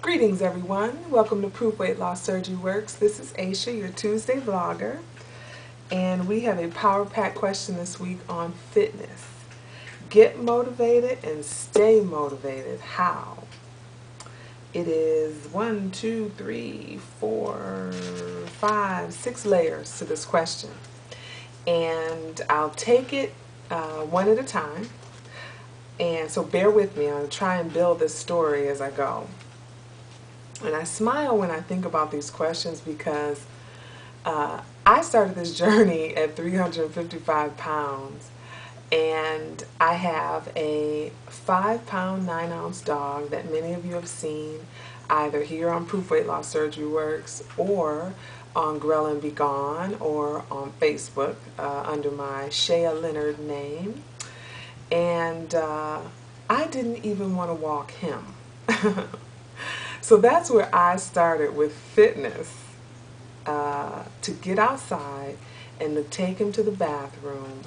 Greetings everyone. Welcome to Proof Weight Loss Surgery Works. This is Aisha, your Tuesday vlogger, and we have a power pack question this week on fitness. Get motivated and stay motivated. How? It is 1, 2, 3, 4, 5, 6 layers to this question, and I'll take it one at a time. And so bear with me. I'm going to try and build this story as I go. And I smile when I think about these questions because I started this journey at 355 pounds, and I have a 5-pound 9-ounce dog that many of you have seen either here on Proof Weight Loss Surgery Works or on Grow and Be Gone or on Facebook under my Shea Leonard name. And I didn't even want to walk him. So that's where I started with fitness, to get outside and to take him to the bathroom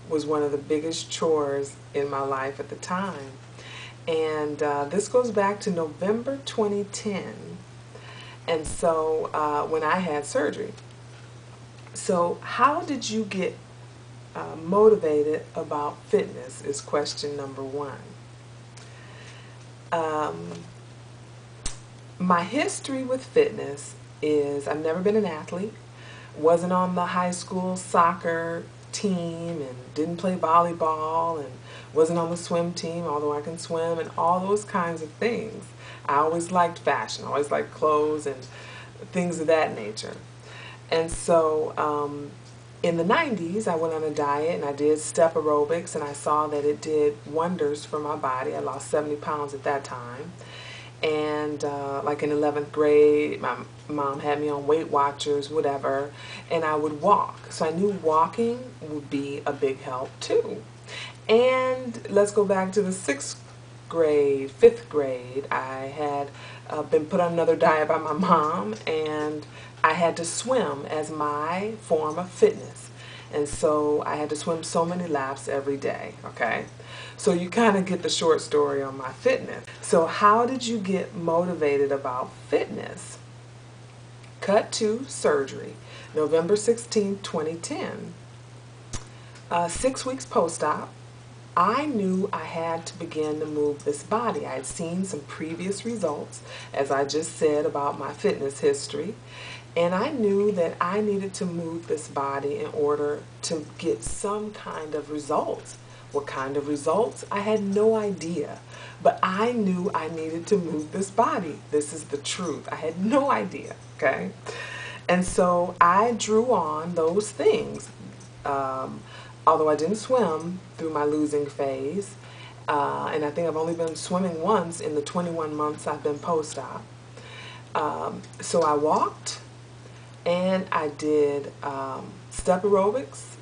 was one of the biggest chores in my life at the time. And this goes back to November 2010, and so when I had surgery. So how did you get motivated about fitness is question number one. My history with fitness is I've never been an athlete, wasn't on the high school soccer team, and didn't play volleyball, and wasn't on the swim team, although I can swim, and all those kinds of things. I always liked fashion, I always liked clothes and things of that nature. And so in the 90s, I went on a diet and I did step aerobics, and I saw that it did wonders for my body. I lost 70 pounds at that time. And like in 11th grade, my mom had me on Weight Watchers, whatever, and I would walk. So I knew walking would be a big help too. And let's go back to the 6th grade, 5th grade. I had been put on another diet by my mom, and I had to swim as my form of fitness. And so I had to swim so many laps every day, okay? So you kind of get the short story on my fitness. So how did you get motivated about fitness? Cut to surgery, November 16, 2010. 6 weeks post-op, I knew I had to begin to move this body. I had seen some previous results, as I just said, about my fitness history. And I knew that I needed to move this body in order to get some kind of results. What kind of results? I had no idea. But I knew I needed to move this body. This is the truth. I had no idea, okay? And so I drew on those things. Although I didn't swim through my losing phase, and I think I've only been swimming once in the 21 months I've been post-op. So I walked, and I did step aerobics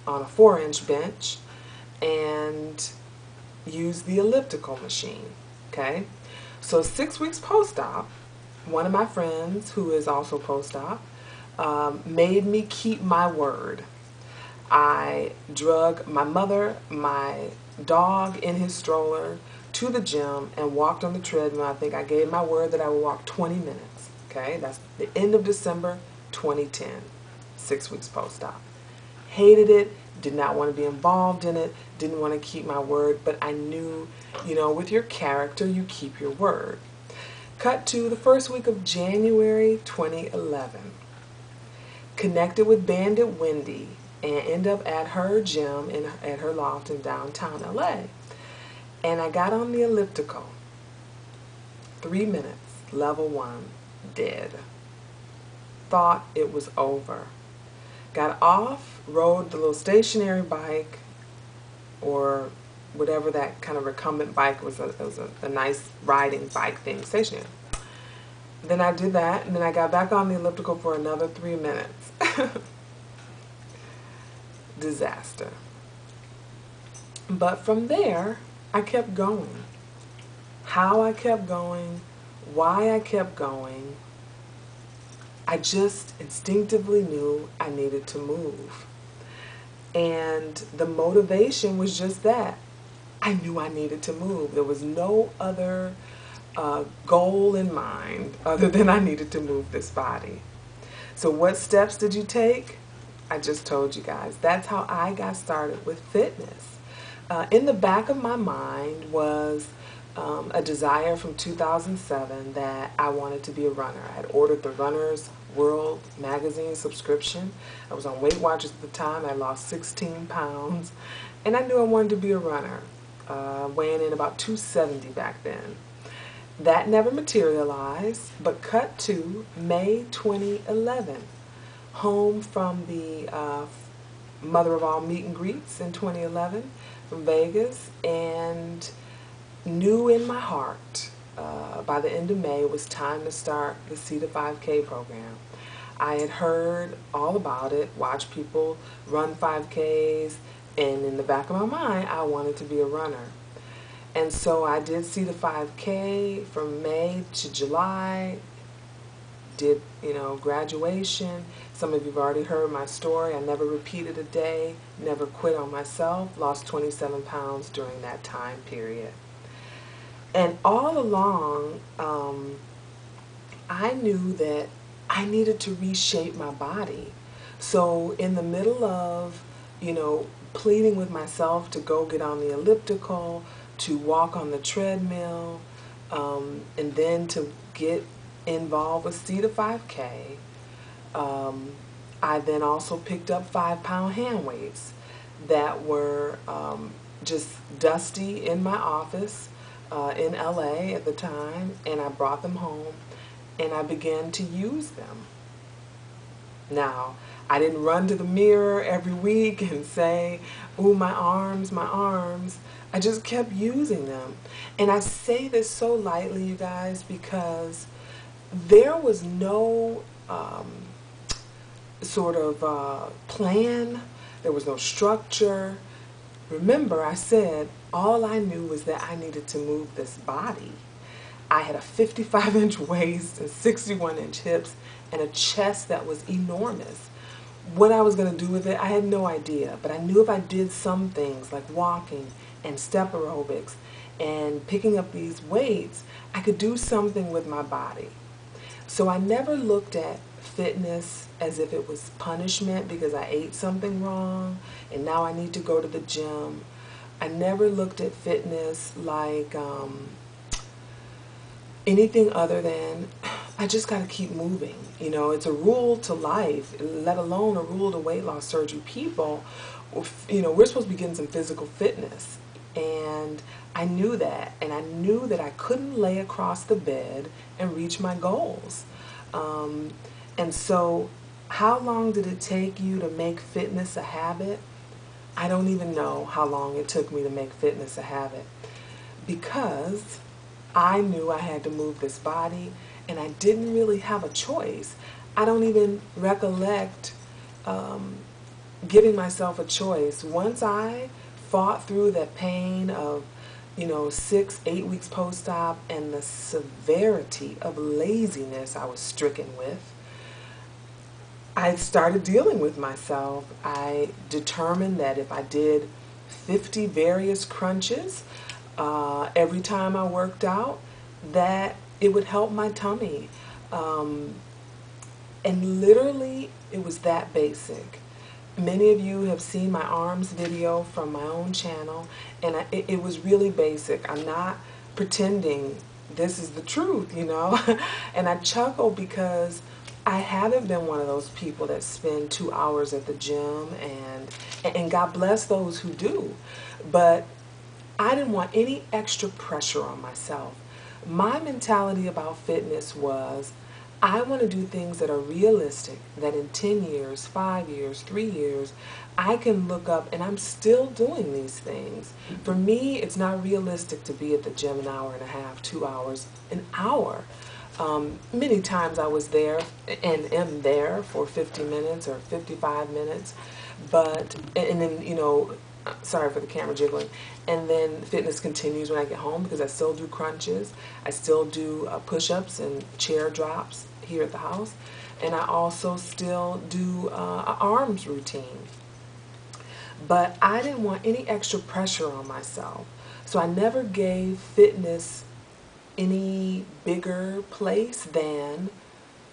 on a 4-inch bench and used the elliptical machine, okay? So 6 weeks post-op, one of my friends who is also post-op made me keep my word. I drug my mother, my dog in his stroller to the gym and walked on the treadmill. I think I gave my word that I would walk 20 minutes, okay? That's the end of December 2010, 6 weeks post-op. Hated it, did not want to be involved in it, didn't want to keep my word, but I knew, you know, with your character, you keep your word. Cut to the first week of January 2011. Connected with Bandit Wendy and end up at her gym at her loft in downtown LA. And I got on the elliptical. 3 minutes, level 1, dead. Thought it was over. Got off, rode the little stationary bike, or whatever that kind of recumbent bike was. It was a nice riding bike thing, stationary. Then I did that, and then I got back on the elliptical for another 3 minutes. Disaster. But from there, I kept going. How I kept going, why I kept going, I just instinctively knew I needed to move. And the motivation was just that. I knew I needed to move. There was no other goal in mind other than I needed to move this body. So what steps did you take? I just told you guys. That's how I got started with fitness. In the back of my mind was a desire from 2007 that I wanted to be a runner. I had ordered the Runner's World magazine subscription. I was on Weight Watchers at the time. I lost 16 pounds. And I knew I wanted to be a runner, weighing in about 270 back then. That never materialized, but cut to May 2011. Home from the Mother of All meet and greets in 2011 from Vegas, and knew in my heart by the end of May it was time to start the C to 5K program. I had heard all about it, watched people run 5Ks, and in the back of my mind I wanted to be a runner. And so I did C to 5K from May to July, did, graduation. Some of you have already heard my story. I never repeated a day, never quit on myself, lost 27 pounds during that time period. And all along, I knew that I needed to reshape my body. So in the middle of, pleading with myself to go get on the elliptical, to walk on the treadmill, and then to get involved with C to 5K, I then also picked up 5-pound hand weights that were just dusty in my office in LA at the time, and I brought them home and I began to use them. Now, I didn't run to the mirror every week and say, "Ooh, my arms, my arms." I just kept using them. And I say this so lightly, you guys, because there was no sort of plan. There was no structure. Remember, I said all I knew was that I needed to move this body. I had a 55-inch waist and 61-inch hips and a chest that was enormous. What I was going to do with it, I had no idea, but I knew if I did some things like walking and step aerobics and picking up these weights, I could do something with my body. So I never looked at fitness as if it was punishment because I ate something wrong and now I need to go to the gym. I never looked at fitness like anything other than I just got to keep moving. It's a rule to life, let alone a rule to weight loss surgery. People, we're supposed to be getting some physical fitness. And I knew that. And I knew that I couldn't lay across the bed and reach my goals. And so how long did it take you to make fitness a habit? I don't even know how long it took me to make fitness a habit, because I knew I had to move this body and I didn't really have a choice. I don't even recollect giving myself a choice. Once I fought through that pain of 6-8 weeks post-op and the severity of laziness I was stricken with, I started dealing with myself. I determined that if I did 50 various crunches every time I worked out, that it would help my tummy. And literally, it was that basic. Many of you have seen my arms video from my own channel, and it was really basic. I'm not pretending this is the truth, And I chuckle because I haven't been one of those people that spend 2 hours at the gym, and God bless those who do. But I didn't want any extra pressure on myself. My mentality about fitness was, I want to do things that are realistic, that in 10 years, 5 years, 3 years, I can look up and I'm still doing these things. For me, it's not realistic to be at the gym an hour and a half, 2 hours, an hour. Many times I was there and am there for 50 minutes or 55 minutes, and then, sorry for the camera jiggling, and then fitness continues when I get home because I still do crunches, I still do push-ups and chair drops here at the house, and I also still do an arms routine. But I didn't want any extra pressure on myself, so I never gave fitness any bigger place than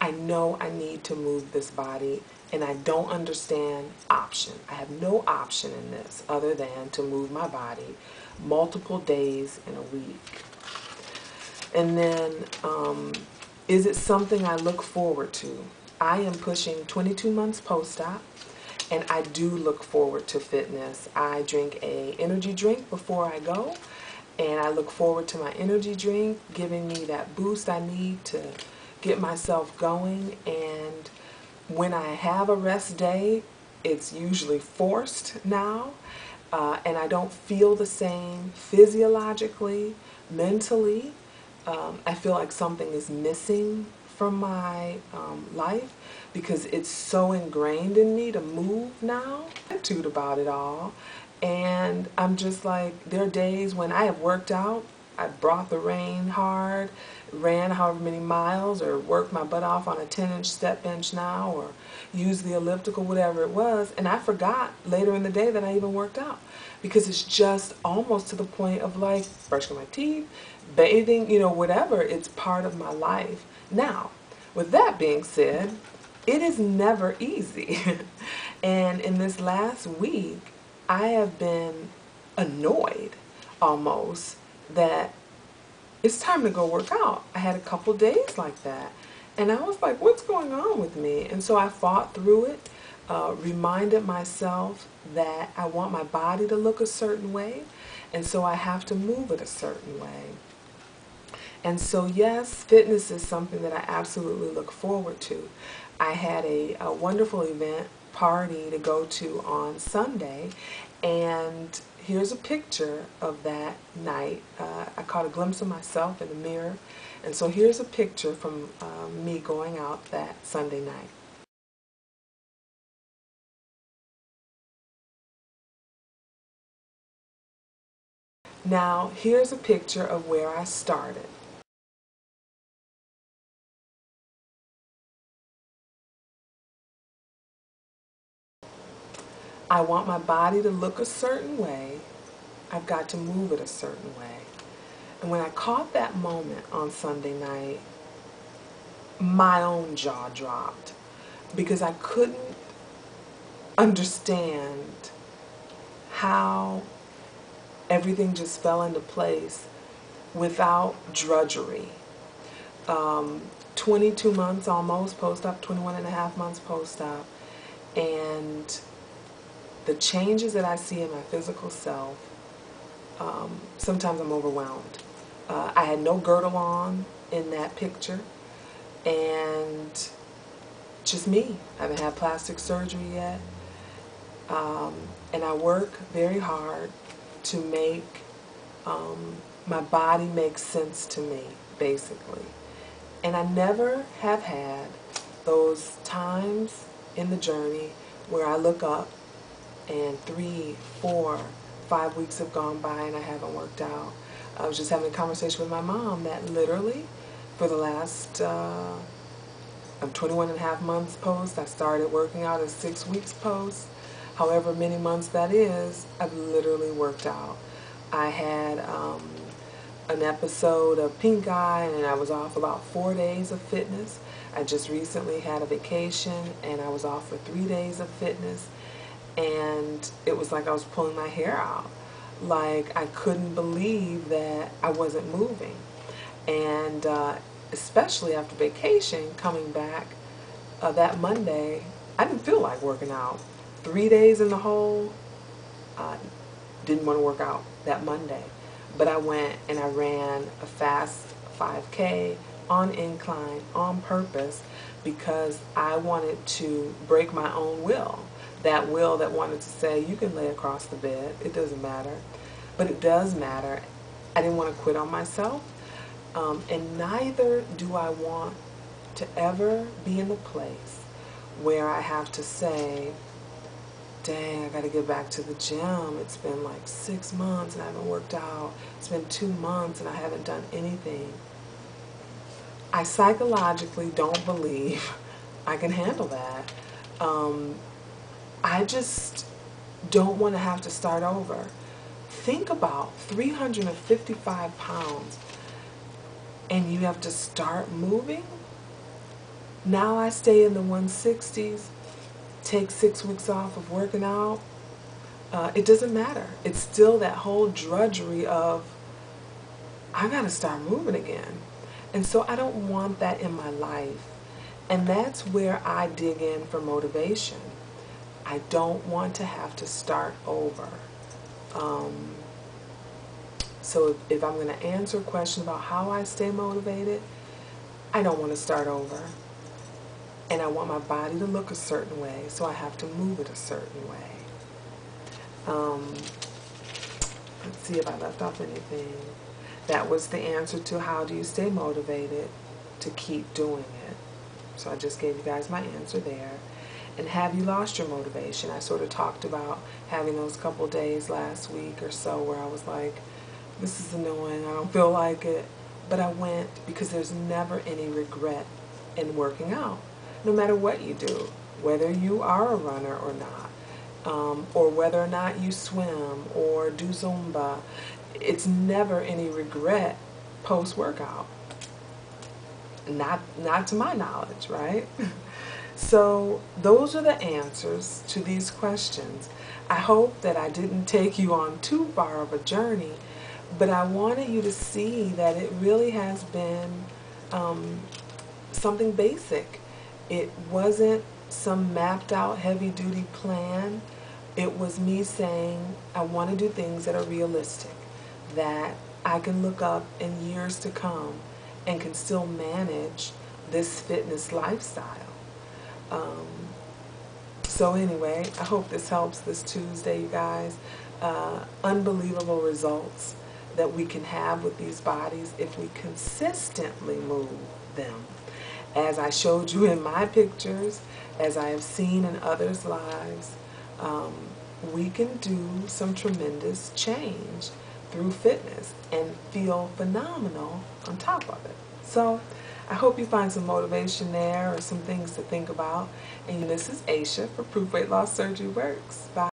I know I need to move this body, and I don't understand option. I have no option in this other than to move my body multiple days in a week. And then, is it something I look forward to? I am pushing 22 months post-op, and I do look forward to fitness. I drink a energy drink before I go, and I look forward to my energy drink giving me that boost I need to get myself going. And when I have a rest day, it's usually forced now, and I don't feel the same physiologically, mentally. I feel like something is missing from my life because it's so ingrained in me to move now. Attitude about it all. And I'm just like, there are days when I have worked out, I brought the rain hard, ran however many miles, or worked my butt off on a 10-inch step bench now, or used the elliptical, whatever it was, and I forgot later in the day that I even worked out, because it's just almost to the point of like brushing my teeth, bathing, you know, whatever. It's part of my life. Now, with that being said, it is never easy. And in this last week, I have been annoyed almost that it's time to go work out. I had a couple days like that, and I was like, what's going on with me? And so I fought through it, reminded myself that I want my body to look a certain way, and so I have to move it a certain way. And so yes, fitness is something that I absolutely look forward to. I had a wonderful event party to go to on Sunday, and here's a picture of that night. I caught a glimpse of myself in the mirror, and so here's a picture from me going out that Sunday night. Now here's a picture of where I started. I want my body to look a certain way. I've got to move it a certain way. And when I caught that moment on Sunday night, my own jaw dropped, because I couldn't understand how everything just fell into place without drudgery. 22 months almost post-op, 21 and a half months post-op, and the changes that I see in my physical self, sometimes I'm overwhelmed. I had no girdle on in that picture, and just me. I haven't had plastic surgery yet, and I work very hard to make my body make sense to me, basically. And I never have had those times in the journey where I look up and 3, 4, 5 weeks have gone by and I haven't worked out. I was just having a conversation with my mom that literally for the last 21 and a half months post, I started working out at 6 weeks post. However many months that is, I've literally worked out. I had an episode of pink eye, and I was off about 4 days of fitness. I just recently had a vacation and I was off for 3 days of fitness, and it was like I was pulling my hair out. Like I couldn't believe that I wasn't moving. And especially after vacation, coming back that Monday, I didn't feel like working out. 3 days in the hole, didn't want to work out that Monday. But I went and I ran a fast 5K on incline on purpose because I wanted to break my own will. That will that wanted to say, you can lay across the bed, it doesn't matter. But it does matter. I didn't want to quit on myself. And neither do I want to ever be in the place where I have to say, dang, I got to get back to the gym. It's been like 6 months and I haven't worked out. It's been 2 months and I haven't done anything. I psychologically don't believe I can handle that. I just don't want to have to start over. Think about 355 pounds. and you have to start moving. Now I stay in the 160s, take 6 weeks off of working out. It doesn't matter. It's still that whole drudgery of, I gotta start moving again. And so I don't want that in my life. And that's where I dig in for motivation. I don't want to have to start over. So if I'm going to answer a question about how I stay motivated, I don't want to start over. And I want my body to look a certain way, so I have to move it a certain way. Let's see if I left off anything. That was the answer to how do you stay motivated to keep doing it. So I just gave you guys my answer there. And have you lost your motivation? I sort of talked about having those couple days last week or so where I was like, this is annoying, I don't feel like it. But I went because there's never any regret in working out. No matter what you do, whether you are a runner or not, or whether or not you swim or do Zumba, it's never any regret post-workout. Not to my knowledge, right? So those are the answers to these questions. I hope that I didn't take you on too far of a journey, but I wanted you to see that it really has been something basic. It wasn't some mapped out heavy-duty plan. It was me saying I want to do things that are realistic, that I can look up in years to come and can still manage this fitness lifestyle. So anyway, I hope this helps this Tuesday, you guys. Unbelievable results that we can have with these bodies if we consistently move them. As I showed you in my pictures, as I have seen in others' lives, we can do some tremendous change through fitness and feel phenomenal on top of it. So I hope you find some motivation there or some things to think about. And this is Aisha for Proof Weight Loss Surgery Works. Bye.